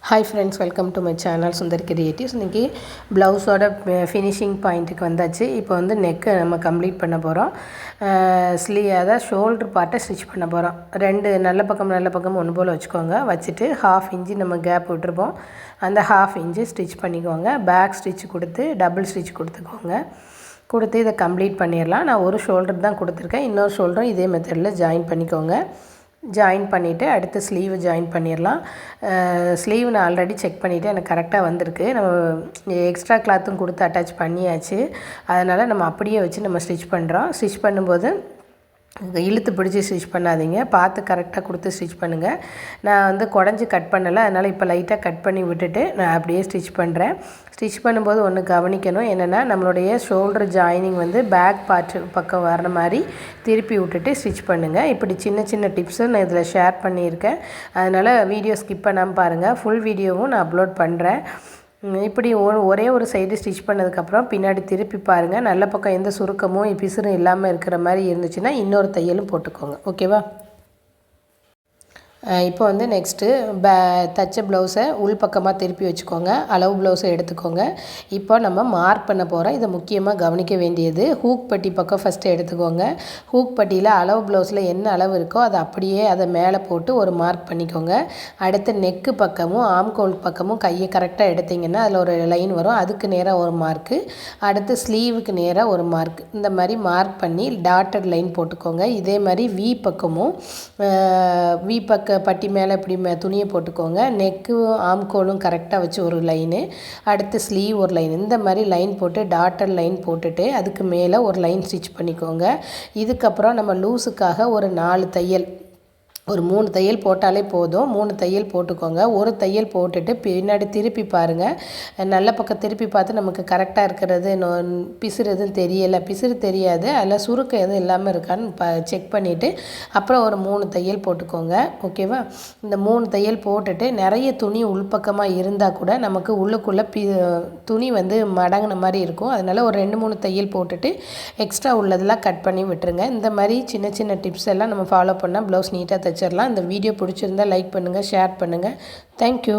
Hi friends, welcome to my channel Sundar creatives. இன்றைக்கி ப்ளவுஸோட finishing பாயிண்ட்டுக்கு வந்தாச்சு. இப்போ வந்து நெக்கை நம்ம கம்ப்ளீட் பண்ண போகிறோம். அதாவது ஷோல்ட்ரு பார்ட்டை ஸ்டிச் பண்ண போகிறோம். ரெண்டு நல்ல பக்கம் ஒன்று போல் வச்சுக்கோங்க. வச்சுட்டு 1/2 இன்ச்சு நம்ம கேப் விட்டுருப்போம். அந்த 1/2 இன்ச்சு ஸ்டிச் பண்ணிக்கோங்க. பேக் ஸ்டிச் கொடுத்து டபுள் ஸ்டிச் கொடுத்து இதை கம்ப்ளீட் பண்ணிடலாம். நான் ஒரு ஷோல்டர் தான் கொடுத்துருக்கேன். இன்னொரு ஷோல்டரும் இதே மெத்தடில் ஜாயின் பண்ணிக்கோங்க. ஜாயின் பண்ணிவிட்டு அடுத்து ஸ்லீவு ஜாயின் பண்ணிடலாம். ஸ்லீவ் நான் ஆல்ரெடி செக் பண்ணிவிட்டு எனக்கு கரெக்டாக வந்திருக்கு. நம்ம எக்ஸ்ட்ரா கிளாத்தும் கொடுத்து அட்டாச் பண்ணியாச்சு. அதனால் நம்ம அப்படியே வச்சு நம்ம ஸ்டிச் பண்ணுறோம். ஸ்டிச் பண்ணும்போது இழுத்து பிடிச்சி ஸ்டிச் பண்ணாதீங்க, பார்த்து கரெக்டாக கொடுத்து ஸ்டிச் பண்ணுங்கள். நான் வந்து குடஞ்சி கட் பண்ணலை, அதனால் இப்போ லைட்டாக கட் பண்ணி விட்டுட்டு நான் அப்படியே ஸ்டிச் பண்ணுறேன். ஸ்டிச் பண்ணும்போது ஒன்று கவனிக்கணும், என்னென்னா நம்மளுடைய ஷோல்டர் ஜாயினிங் வந்து பேக் பார்ட் பக்கம் வர்ற மாதிரி திருப்பி விட்டுட்டு ஸ்டிச் பண்ணுங்கள். இப்படி சின்ன சின்ன டிப்ஸும் நான் இதில் ஷேர் பண்ணியிருக்கேன். அதனால் வீடியோ ஸ்கிப் பண்ணாமல் பாருங்கள். ஃபுல் வீடியோவும் நான் அப்லோட் பண்ணுறேன். இப்படி ஒரே ஒரு சைடு ஸ்டிச் பண்ணதுக்கப்புறம் பின்னாடி திருப்பி பாருங்கள். நல்ல பக்கம் எந்த சுருக்கமும் பிசுறும் இல்லாமல் இருக்கிற மாதிரி இருந்துச்சுன்னா இன்னொரு தையலும் போட்டுக்கோங்க. ஓகேவா? இப்போ வந்து நெக்ஸ்ட்டு தச்ச ப்ளவுஸை உள் பக்கமாக திருப்பி வச்சுக்கோங்க. அளவு ப்ளவுஸை எடுத்துக்கோங்க. இப்போ நம்ம மார்க் பண்ண போகிறோம். இதை முக்கியமாக கவனிக்க வேண்டியது, ஹூக் பட்டி பக்கம் ஃபஸ்ட்டு எடுத்துக்கோங்க. ஹூக் பட்டியில் அளவு ப்ளவுஸில் என்ன அளவு இருக்கோ அதை மேலே போட்டு ஒரு மார்க் பண்ணிக்கோங்க. அடுத்து நெக்கு பக்கமும் ஆம்கோல் பக்கமும் கையை கரெக்டாக எடுத்திங்கன்னா அதில் ஒரு லைன் வரும். அதுக்கு நேராக ஒரு மார்க்கு, அடுத்து ஸ்லீவுக்கு நேராக ஒரு மார்க். இந்த மாதிரி மார்க் பண்ணி டாட்டட் லைன் போட்டுக்கோங்க. இதே மாதிரி வி பக்க பட்டி மேலே இப்படி துணியை போட்டுக்கோங்க. நெக்கு ஆம்கோலும் கரெக்டாக வச்சு ஒரு லைனு, அடுத்து ஸ்லீவ் ஒரு லைன். இந்த மாதிரி லைன் போட்டு டாட்டட் லைன் போட்டுட்டு அதுக்கு மேலே ஒரு லைன் ஸ்டிச் பண்ணிக்கோங்க. இதுக்கப்புறம் நம்ம லூஸுக்காக ஒரு 4 தையல், ஒரு 3 தையல் போட்டாலே போதும். 3 தையல் போட்டுக்கோங்க. ஒரு தையல் போட்டுட்டு பின்னாடி திருப்பி பாருங்கள். நல்ல பக்கம் திருப்பி பார்த்து நமக்கு கரெக்டாக இருக்கிறது பிசுறு எதுவும் தெரியலை, பிசுறு தெரியாது, அதில் சுருக்கம் எதுவும் இல்லாமல் இருக்கான்னு செக் பண்ணிவிட்டு அப்புறம் ஒரு 3 தையல் போட்டுக்கோங்க. ஓகேவா? இந்த 3 தையல் போட்டுட்டு நிறைய துணி உள்பக்கமாக இருந்தால் கூட நமக்கு உள்ளுக்குள்ளே துணி வந்து மடங்கின மாதிரி இருக்கும். அதனால் ஒரு 2-3 தையல் போட்டுட்டு எக்ஸ்ட்ரா உள்ளதெல்லாம் கட் பண்ணி விட்டுருங்க. இந்த மாதிரி சின்ன சின்ன டிப்ஸ் எல்லாம் நம்ம ஃபாலோ பண்ணால் ப்ளவுஸ் நீட்டாக தச்சிடலாம். இந்த வீடியோ பிடிச்சிருந்தால் லைக் பண்ணுங்கள், ஷேர் பண்ணுங்கள். தேங்க்யூ.